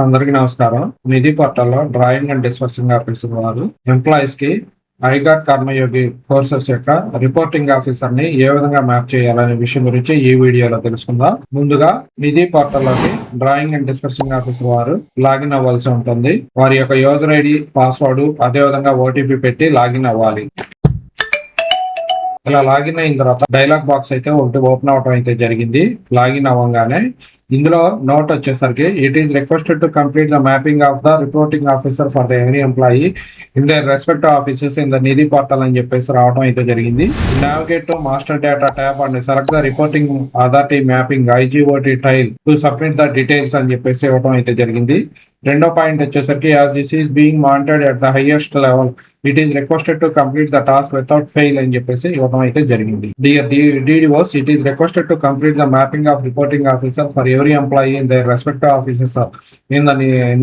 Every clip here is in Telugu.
అందరికీ నమస్కారం. నిధి పోర్టల్లో డ్రాయింగ్ అండ్ డిస్బర్సింగ్ ఆఫీసర్ వారు ఎంప్లాయీస్ కి ఐగాట్ కర్మయోగి కోర్సెస్ యొక్క రిపోర్టింగ్ ఆఫీసర్ ని ఏ విధంగా మ్యాప్ చేయాలనే విషయం గురించి ఈ వీడియోలో తెలుసుకుందాం. ముందుగా నిధి పోర్టల్లోకి డ్రాయింగ్ అండ్ డిస్బర్సింగ్ ఆఫీసర్ వారు లాగిన్ అవ్వాల్సి ఉంటుంది. వారి యొక్క యూజర్ ఐడి, పాస్వర్డ్, అదే విధంగా ఓటీపీ పెట్టి లాగిన్ అవ్వాలి. ఇలా లాగిన్ అయిన తర్వాత డైలాగ్ బాక్స్ అయితే ఒకటి ఓపెన్ అవడం అయితే జరిగింది. లాగిన్ అవ్వగానే ఇందులో నోట్ వచ్చేసరికి it is requested to complete the mapping of the reporting officer for the any employee in the respective offices in the Nidhi portal అని చెప్పేసి రావడం అయితే జరిగింది. Navigate to master data tab and select the reporting authority mapping IGOT tile to submit the details అని చెప్పేసి ఇవ్వడం అయితే జరిగింది. రెండో పాయింట్ వచ్చేసరికి as this is being monitored at the highest level it is requested to complete the task without fail అని చెప్పేసి ఇవ్వడం అయితే జరిగింది. Dear DDOs, it is requested to complete the mapping of reporting officer for every employee in the respective offices in the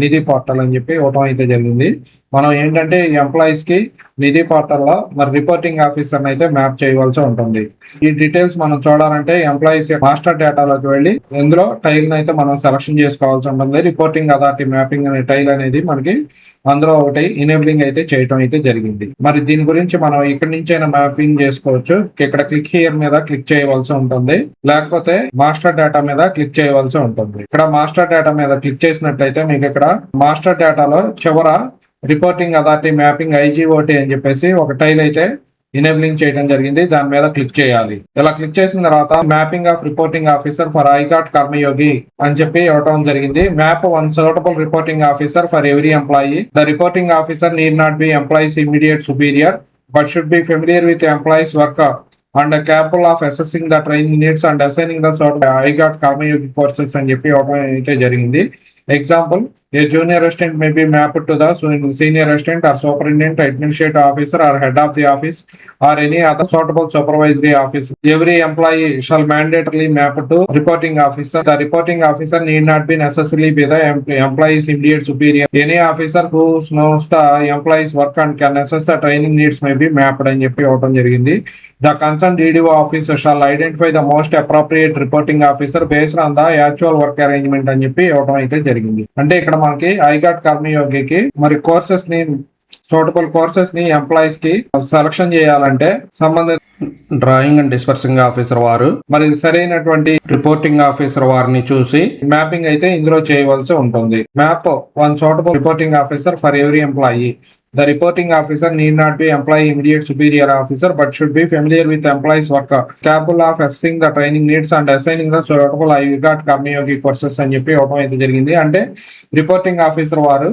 Nidhi portal అని చెప్పి ఇవ్వడం అయితే జరిగింది. మనం ఏంటంటే ఈ ఎంప్లాయీస్ కి నిధి పోర్టల్లో మరి రిపోర్టింగ్ ఆఫీసర్ అయితే మ్యాప్ చేయవలసి ఉంటుంది. ఈ డీటెయిల్స్ మనం చూడాలంటే ఎంప్లాయీస్ మాస్టర్ డేటాలోకి వెళ్ళి ఇందులో టైల్ అయితే మనం సెలక్షన్ చేసుకోవాల్సి ఉంటుంది. రిపోర్టింగ్ అథారిటీ మ్యాపింగ్ అనే టైల్ అనేది మనకి అందులో ఒకటి ఎనేబులింగ్ అయితే చేయటం అయితే జరిగింది. మరి దీని గురించి మనం ఇక్కడ నుంచి అయినా మ్యాపింగ్ చేసుకోవచ్చు. ఇక్కడ క్లిక్ హియర్ మీద క్లిక్ చేయవలసి ఉంటుంది, లేకపోతే మాస్టర్ డేటా మీద క్లిక్ చేయవలసి ఉంటుంది. ఇక్కడ మాస్టర్ డేటా మీద క్లిక్ చేసినట్లయితే మీకు ఇక్కడ మాస్టర్ డేటాలో చివర రిపోర్టింగ్ అథారిటీ మ్యాపింగ్ ఐజీఓటీ అని చెప్పేసి ఒక టైల్ అయితే ఎనేబులింగ్ చేయడం జరిగింది. దాని మీద క్లిక్ చేయాలి. ఇలా క్లిక్ చేసిన తర్వాత mapping of reporting officer for iGOT Karmayogi అని చెప్పి ఇవ్వడం జరిగింది. Map one suitable reporting officer for every employee. The reporting officer need not be employee's immediate superior but should be familiar with employee's work and capable of assessing the training needs and assigning the sort of IGAT Karmayogi courses అని చెప్పి ఇవ్వడం అయితే జరిగింది. Example, a junior assistant may be mapped to the senior assistant or superintendent, administrative officer or head of the office or any other suitable supervisory office. Every employee shall mandatorily map to reporting officer. The reporting officer need not be necessarily be the employee's immediate superior. Any officer who knows the employee's work and can assess the training needs may be mapped అని చెప్పి ఇవ్వడం జరిగింది. The concerned DDO officer shall identify the most appropriate reporting officer based on the actual work arrangement అని చెప్పి ఇవ్వడం అయితే జరిగింది. అంటే ఇక్కడ మనకి ఐగాట్ కర్మయోగికి మరి కోర్సెస్ ని సూటబుల్ కోర్సెస్ ని ఎంప్లాయీస్ కి సెలక్షన్ చేయాలంటే సంబంధిత డ్రాయింగ్ అండ్ డిస్పర్సింగ్ ఆఫీసర్ వారు మరి సరైనటువంటి రిపోర్టింగ్ ఆఫీసర్ వారిని చూసి మ్యాపింగ్ అయితే ఇందులో చేయవలసి ఉంటుంది. Map one suitable reporting officer for every employee. The reporting officer need not be employee immediate superior officer but should be familiar with employees' work, capable of assessing the training needs and assigning the suitable IGAT Karmayogi courses అని చెప్పి ఇవ్వడం అయితే జరిగింది. అంటే రిపోర్టింగ్ ఆఫీసర్ వారు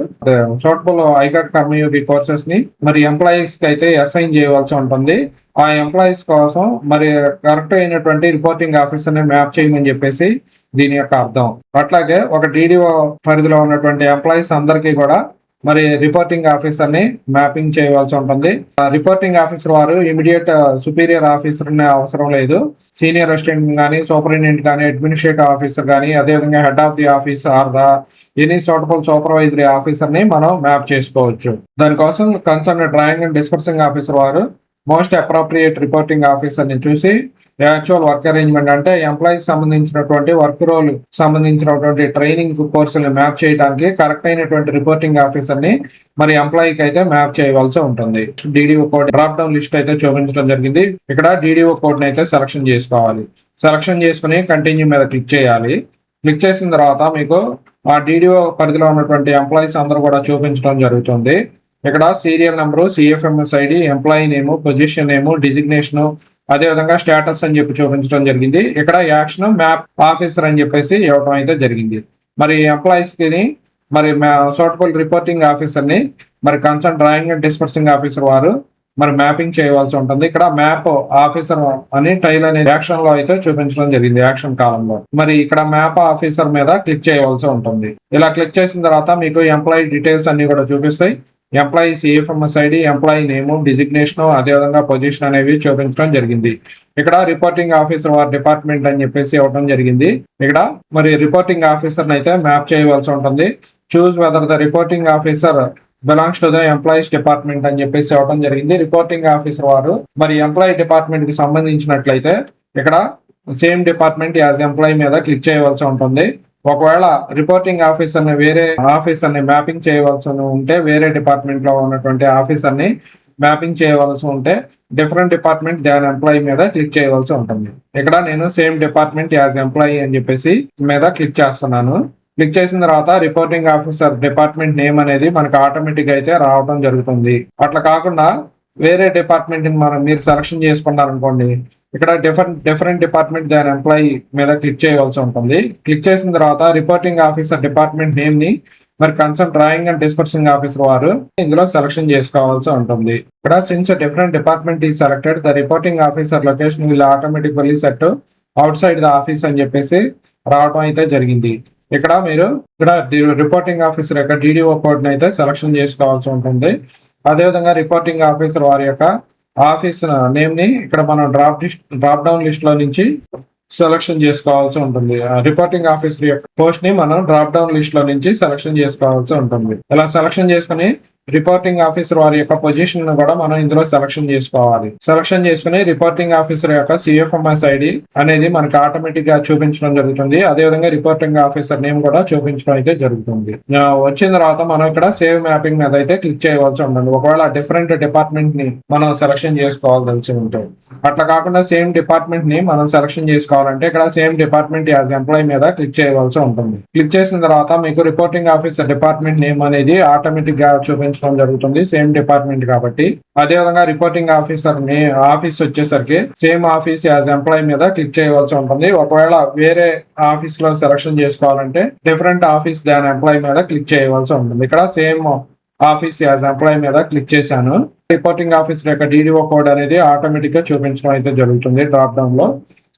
సూటబుల్ ఐగాట్ కర్మయోగి కోర్సెస్ ని మరి ఎంప్లాయీస్ కి అయితే అసైన్ చేయవలసి ఉంటుంది. ఆ ఎంప్లాయీస్ కోసం మరి కరెక్ట్ అయినటువంటి రిపోర్టింగ్ ఆఫీసర్ ని మ్యాప్ చేయమని చెప్పేసి దీని యొక్క అర్థం. అట్లాగే ఒక DDO పరిధిలో ఉన్నటువంటి ఎంప్లాయీస్ అందరికీ కూడా మరి రిపోర్టింగ్ ఆఫీసర్ ని మ్యాపింగ్ చేయవలసి ఉంటుంది. రిపోర్టింగ్ ఆఫీసర్ వారు ఇమీడియట్ సుపీరియర్ ఆఫీసర్ అవసరం లేదు. సీనియర్ అసిస్టెంట్ గానీ, సూపరింటెండెంట్ గానీ, అడ్మినిస్ట్రేటివ్ ఆఫీసర్ గానీ, అదేవిధంగా head of the office or the any suitable supervisory officer ని మనం మ్యాప్ చేసుకోవచ్చు. దానికోసం concern drawing and dispersing officer వారు మోస్ట్ అప్రోప్రియేట్ రిపోర్టింగ్ ఆఫీసర్ ని చూసి యాక్చువల్ వర్క్ అరేంజ్మెంట్ అంటే ఎంప్లాయీకి సంబంధించినటువంటి వర్క్ రోల్ సంబంధించినటువంటి ట్రైనింగ్ కోర్సులు మ్యాప్ చేయడానికి కరెక్ట్ అయినటువంటి రిపోర్టింగ్ ఆఫీసర్ ని మరి ఎంప్లాయీకి అయితే మ్యాప్ చేయవలసి ఉంటుంది. DDO code drop down list అయితే చూపించడం జరిగింది. ఇక్కడ DDO కోడ్ ని అయితే సెలక్షన్ చేసుకోవాలి. సెలక్షన్ చేసుకుని కంటిన్యూ మీద క్లిక్ చేయాలి. క్లిక్ చేసిన తర్వాత మీకు ఆ DDO పరిధిలో ఉన్నటువంటి ఎంప్లాయీస్ అందరూ కూడా చూపించడం జరుగుతుంది. ఇక్కడ serial number, CFMS ID, employee name, position name, designation, అదే విధంగా స్టేటస్ అని చెప్పి చూపించడం జరిగింది. ఇక్కడ యాక్షన్ మ్యాప్ ఆఫీసర్ అని చెప్పేసి ఇవ్వడం అయితే జరిగింది. మరి ఎంప్లాయీస్ కి మరి సూటబుల్ రిపోర్టింగ్ ఆఫీసర్ ని మరి concern drawing and dispersing officer వారు మరి మ్యాపింగ్ చేయవలసి ఉంటుంది. ఇక్కడ మ్యాప్ ఆఫీసర్ అని టైల్ అనే యాక్షన్ లో అయితే చూపించడం జరిగింది. యాక్షన్ కాలంలో మరి ఇక్కడ మ్యాప్ ఆఫీసర్ మీద క్లిక్ చేయవలసి ఉంటుంది. ఇలా క్లిక్ చేసిన తర్వాత మీకు ఎంప్లాయీ డీటెయిల్స్ అన్ని కూడా చూపిస్తాయి. ఎంప్లాయీ CFMS ఐడి, ఎంప్లాయీ నేము, డిజిగ్నేషన్, అదేవిధంగా పొజిషన్ అనేవి చూపించడం జరిగింది. ఇక్కడ రిపోర్టింగ్ ఆఫీసర్ వారి డిపార్ట్మెంట్ అని చెప్పేసి ఇవ్వడం జరిగింది. ఇక్కడ మరి రిపోర్టింగ్ ఆఫీసర్ అయితే మ్యాప్ చేయవలసి ఉంటుంది. Choose whether the reporting officer belongs to the employee's department అని చెప్పేసి ఇవ్వడం జరిగింది. రిపోర్టింగ్ ఆఫీసర్ వారు మరి ఎంప్లాయీ డిపార్ట్మెంట్ కి సంబంధించినట్లయితే ఇక్కడ సేమ్ డిపార్ట్మెంట్ యాజ్ ఎంప్లాయీ మీద క్లిక్ చేయవలసి ఉంటుంది. ఒకవేళ రిపోర్టింగ్ ఆఫీసర్ ని వేరే ఆఫీసర్ ని మ్యాపింగ్ చేయవలసి ఉంటే, వేరే డిపార్ట్మెంట్ లో ఉన్నటువంటి ఆఫీసర్ ని మ్యాపింగ్ చేయవలసి ఉంటే డిఫరెంట్ డిపార్ట్మెంట్ దాని ఎంప్లాయీ మీద క్లిక్ చేయవలసి ఉంటుంది. ఇక్కడ నేను సేమ్ డిపార్ట్మెంట్ యాజ్ ఎంప్లాయీ అని చెప్పేసి మీద క్లిక్ చేస్తున్నాను. క్లిక్ చేసిన తర్వాత రిపోర్టింగ్ ఆఫీసర్ డిపార్ట్మెంట్ నేమ్ అనేది మనకు ఆటోమేటిక్ అయితే రావడం జరుగుతుంది. అట్లా కాకుండా వేరే డిపార్ట్మెంట్ మీరు సెలక్షన్ చేసుకున్నారనుకోండి, ఇక్కడ డిఫరెంట్ డిపార్ట్మెంట్ దాని ఎంప్లాయీ మీద క్లిక్ చేయవలసి ఉంటుంది. క్లిక్ చేసిన తర్వాత రిపోర్టింగ్ ఆఫీసర్ డిపార్ట్మెంట్ నేమ్ ని మరి concern drawing and dispersing officer వారు ఇందులో సెలక్షన్ చేసుకోవాల్సి ఉంటుంది. ఇక్కడ సిన్స్ డిఫరెంట్ డిపార్ట్మెంట్ ఈ selected, the reporting officer location will automatically set out side the office అని చెప్పేసి రావడం అయితే జరిగింది. ఇక్కడ మీరు రిపోర్టింగ్ ఆఫీసర్ యొక్క డిడిఓ కోడ్ అయితే సెలక్షన్ చేసుకోవాల్సి ఉంటుంది. అదేవిధంగా రిపోర్టింగ్ ఆఫీసర్ వారి యొక్క ఆఫీస్ నేమ్ ని ఇక్కడ మనం డ్రాప్ డౌన్ లిస్ట్ లో నుంచి సెలక్షన్ చేసుకోవాల్సి ఉంటుంది. రిపోర్టింగ్ ఆఫీసర్ యొక్క పోస్ట్ ని మనం డ్రాప్ డౌన్ లిస్ట్ లో నుంచి సెలక్షన్ చేసుకోవాల్సి ఉంటుంది. ఇలా సెలక్షన్ చేసుకుని రిపోర్టింగ్ ఆఫీసర్ వారి యొక్క పొజిషన్ కూడా మనం ఇందులో సెలక్షన్ చేసుకోవాలి. సెలక్షన్ చేసుకుని రిపోర్టింగ్ ఆఫీసర్ యొక్క సిఎఫ్ఎంఎస్ ఐడి అనేది మనకి ఆటోమేటిక్ గా చూపించడం జరుగుతుంది. అదేవిధంగా రిపోర్టింగ్ ఆఫీసర్ నేమ్ కూడా చూపించడం అయితే జరుగుతుంది. వచ్చిన తర్వాత మనం ఇక్కడ సేవ్ మ్యాపింగ్ మీద అయితే క్లిక్ చేయవలసి ఉంటుంది. ఒకవేళ డిఫరెంట్ డిపార్ట్మెంట్ ని మనం సెలక్షన్ చేసుకోవాల్సి ఉంటుంది. అట్లా కాకుండా సేమ్ డిపార్ట్మెంట్ ని మనం సెలక్షన్ చేసుకోవాలంటే ఇక్కడ సేమ్ డిపార్ట్మెంట్ యాజ్ ఎంప్లాయీ మీద క్లిక్ చేయవలసి ఉంటుంది. క్లిక్ చేసిన తర్వాత మీకు రిపోర్టింగ్ ఆఫీసర్ డిపార్ట్మెంట్ నేమ్ అనేది ఆటోమేటిక్ గా చూపించడం జరుగుతుంది, సేమ్ డిపార్ట్మెంట్ కాబట్టి. అదేవిధంగా రిపోర్టింగ్ ఆఫీసర్ ఆఫీస్ వచ్చేసరికి సేమ్ ఆఫీస్ యాజ్ ఎంప్లాయీ మీద క్లిక్ చేయవలసి ఉంటుంది. ఒకవేళ వేరే ఆఫీస్ లో సెలక్షన్ చేసుకోవాలంటే డిఫరెంట్ ఆఫీస్ దాని ఎంప్లాయీ మీద క్లిక్ చేయవలసి ఉంటుంది. ఇక్కడ సేమ్ ఆఫీస్ యాజ్ ఎంప్లాయీ మీద క్లిక్ చేశాను. రిపోర్టింగ్ ఆఫీసర్ యొక్క డిడిఓ కోడ్ అనేది ఆటోమేటిక్ గా చూపించడం అయితే జరుగుతుంది. డ్రాప్ డౌన్ లో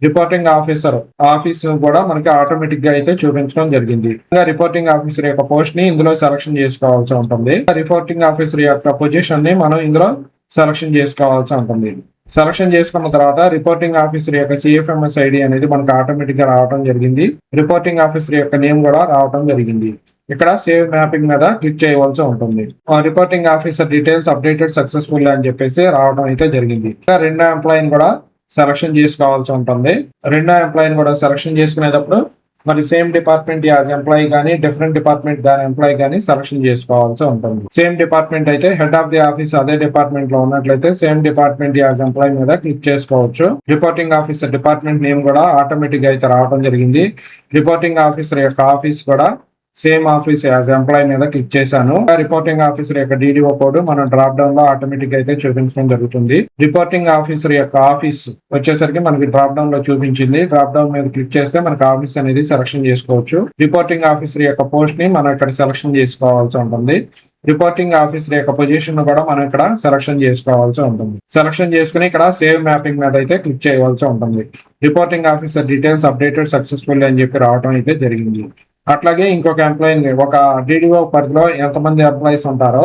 రిపోర్టింగ్ ఆఫీసర్ ఆఫీస్ కూడా మనకి ఆటోమేటిక్ గా అయితే చూపించడం జరిగింది. రిపోర్టింగ్ ఆఫీసర్ యొక్క పోస్ట్ ని ఇందులో సెలక్షన్ చేసుకోవాల్సి ఉంటుంది. రిపోర్టింగ్ ఆఫీసర్ యొక్క పొజిషన్ ని మనం ఇందులో సెలక్షన్ చేసుకోవాల్సి ఉంటుంది. సెలక్షన్ చేసుకున్న తర్వాత రిపోర్టింగ్ ఆఫీసర్ యొక్క సిఎఫ్ఎంఎస్ ఐడి అనేది మనకు ఆటోమేటిక్ గా రావడం జరిగింది. రిపోర్టింగ్ ఆఫీసర్ యొక్క నేమ్ కూడా రావడం జరిగింది. ఇక్కడ సేవ్ మ్యాపింగ్ మీద క్లిక్ చేయవలసి ఉంటుంది. Reporting officer details updated successful అని చెప్పేసి రావడం అయితే జరిగింది. రెండో ఎంప్లాయీని కూడా సెలక్షన్ చేసుకోవాల్సి ఉంటుంది. రెండో ఎంప్లాయీని కూడా సెలక్షన్ చేసుకునేటప్పుడు మరి సేమ్ డిపార్ట్మెంట్ యాజ్ ఎంప్లాయీ కానీ డిఫరెంట్ డిపార్ట్మెంట్ దాని ఎంప్లాయీ కానీ సెలక్షన్ చేసుకోవాల్సి ఉంటుంది. సేమ్ డిపార్ట్మెంట్ అయితే హెడ్ ఆఫ్ ది ఆఫీస్ అదే డిపార్ట్మెంట్ లో ఉన్నట్లయితే సేమ్ డిపార్ట్మెంట్ యాజ్ ఎంప్లాయీ మీద క్లిక్ చేసుకోవచ్చు. రిపోర్టింగ్ ఆఫీసర్ డిపార్ట్మెంట్ నేమ్ కూడా ఆటోమేటిక్ గా అయితే రావడం జరిగింది. రిపోర్టింగ్ ఆఫీసర్ యొక్క ఆఫీస్ కూడా సేమ్ ఆఫీస్ యాజ్ ఎంప్లాయీ మీద క్లిక్ చేశాను. రిపోర్టింగ్ ఆఫీసర్ యొక్క డిడిఓ కోడ్ మనం డ్రాప్ డౌన్ లో ఆటోమేటిక్ అయితే చూపించడం జరుగుతుంది. రిపోర్టింగ్ ఆఫీసర్ యొక్క ఆఫీస్ వచ్చేసరికి మనకి డ్రాప్ డౌన్ లో చూపించింది. డ్రాప్ డౌన్ మీద క్లిక్ చేస్తే మనకి ఆఫీస్ అనేది సెలక్షన్ చేసుకోవచ్చు. రిపోర్టింగ్ ఆఫీసర్ యొక్క పోస్ట్ ని మనం ఇక్కడ సెలక్షన్ చేసుకోవాల్సి ఉంటుంది. రిపోర్టింగ్ ఆఫీసర్ యొక్క పొజిషన్ కూడా మనం ఇక్కడ సెలక్షన్ చేసుకోవాల్సి ఉంటుంది. సెలక్షన్ చేసుకుని ఇక్కడ సేవ్ మ్యాపింగ్ మీద అయితే క్లిక్ చేయవలసి ఉంటుంది. Reporting officer details updated successful అని చెప్పి రావడం అయితే జరిగింది. అట్లాగే ఇంకొక ఎంప్లాయీ ఒక డిడిఓ పరిధిలో ఎంతమంది ఎంప్లాయీస్ ఉంటారో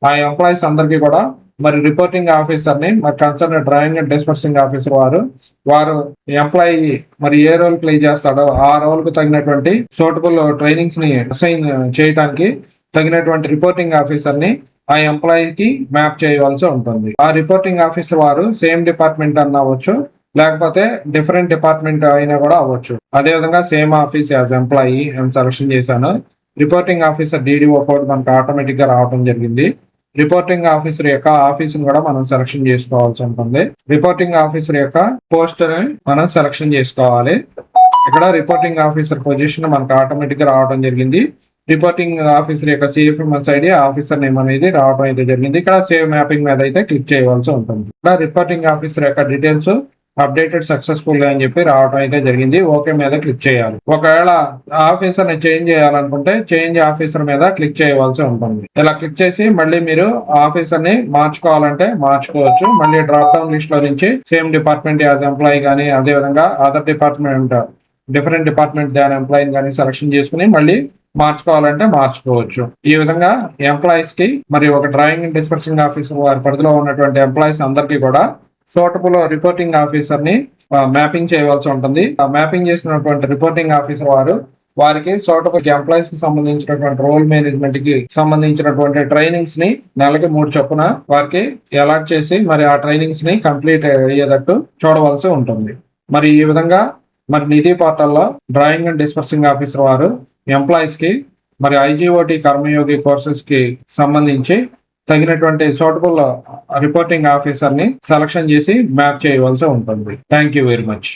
ఆ ఎంప్లాయీస్ అందరికీ కూడా మరి రిపోర్టింగ్ ఆఫీసర్ ని మరి concern drawing and dispersing officer వారు ఎంప్లాయీ మరి ఏ రోల్ ప్లే చేస్తాడో ఆ రోల్ కు తగినటువంటి సూటబుల్ ట్రైనింగ్స్ ని అసైన్ చేయడానికి తగినటువంటి రిపోర్టింగ్ ఆఫీసర్ ని ఆ ఎంప్లాయీకి మ్యాప్ చేయవలసి ఉంటుంది. ఆ రిపోర్టింగ్ ఆఫీసర్ వారు సేమ్ డిపార్ట్మెంట్ అవ్వచ్చు, లేకపోతే డిఫరెంట్ డిపార్ట్మెంట్ అయినా కూడా అవ్వచ్చు. అదేవిధంగా సేమ్ ఆఫీస్ యాజ్ ఎంప్లాయీ అని సెలక్షన్ చేశాను. రిపోర్టింగ్ ఆఫీసర్ డిడిఓ కోడ్ మనకు ఆటోమేటిక్ గా రావడం జరిగింది. రిపోర్టింగ్ ఆఫీసర్ యొక్క ఆఫీస్ కూడా మనం సెలక్షన్ చేసుకోవాల్సి ఉంటుంది. రిపోర్టింగ్ ఆఫీసర్ యొక్క పోస్టర్ మనం సెలక్షన్ చేసుకోవాలి. ఇక్కడ రిపోర్టింగ్ ఆఫీసర్ పొజిషన్ మనకు ఆటోమేటిక్ గా రావడం జరిగింది. రిపోర్టింగ్ ఆఫీసర్ యొక్క సిఎఫ్ఎంఎస్ ఐడి ఆఫీసర్ నేమ్ అనేది రావడం అయితే జరిగింది. ఇక్కడ సేవ్ మ్యాపింగ్ మీద అయితే క్లిక్ చేయవలసి ఉంటుంది. ఇక్కడ రిపోర్టింగ్ ఆఫీసర్ యొక్క డీటెయిల్స్ అప్డేటెడ్ సక్సెస్ఫుల్ అని చెప్పి రావడం అయితే జరిగింది. ఓకే మీద క్లిక్ చేయాలి. ఒకవేళ ఆఫీసర్ ని చేంజ్ చేయాలనుకుంటే చేంజ్ ఆఫీసర్ మీద క్లిక్ చేయవలసి ఉంటుంది. ఇలా క్లిక్ చేసి మళ్ళీ మీరు ఆఫీసర్ ని మార్చుకోవాలంటే మార్చుకోవచ్చు. మళ్ళీ డ్రాప్ డౌన్ లిస్ట్ లో నుంచి సేమ్ డిపార్ట్మెంట్ యాజ్ ఎంప్లాయీ కానీ అదే విధంగా అదర్ డిపార్ట్మెంట్ డిఫరెంట్ డిపార్ట్మెంట్ దాని ఎంప్లాయీ కానీ సెలక్షన్ చేసుకుని మళ్ళీ మార్చుకోవాలంటే మార్చుకోవచ్చు. ఈ విధంగా ఎంప్లాయీస్ కి మరి ఒక డ్రాయింగ్ అండ్ డిస్పర్సింగ్ ఆఫీసర్ వారి పరిధిలో ఉన్నటువంటి ఎంప్లాయీస్ అందరికీ కూడా సూటబుల్ రిపోర్టింగ్ ఆఫీసర్ ని మ్యాపింగ్ చేయవలసి ఉంటుంది. ఆ మ్యాపింగ్ చేసినటువంటి రిపోర్టింగ్ ఆఫీసర్ వారికి సూటబుల్ ఎంప్లాయీస్ కి సంబంధించినటువంటి రోల్ మేనేజ్మెంట్ కి సంబంధించినటువంటి ట్రైనింగ్స్ ని నెలకి 3 చొప్పున వారికి అలాట్ చేసి మరి ఆ ట్రైనింగ్స్ ని కంప్లీట్ అయ్యేటట్టు చూడవలసి ఉంటుంది. మరి ఈ విధంగా మరి నిధి పోర్టల్లో డ్రాయింగ్ అండ్ డిస్పర్సింగ్ ఆఫీసర్ వారు ఎంప్లాయీస్ కి మరి ఐజీఓటి కర్మయోగి కోర్సెస్ కి సంబంధించి తగినటువంటి సూటబుల్ రిపోర్టింగ్ ఆఫీసర్ ని సెలక్షన్ చేసి మ్యాప్ చేయవలసి ఉంటుంది. Thank you very much.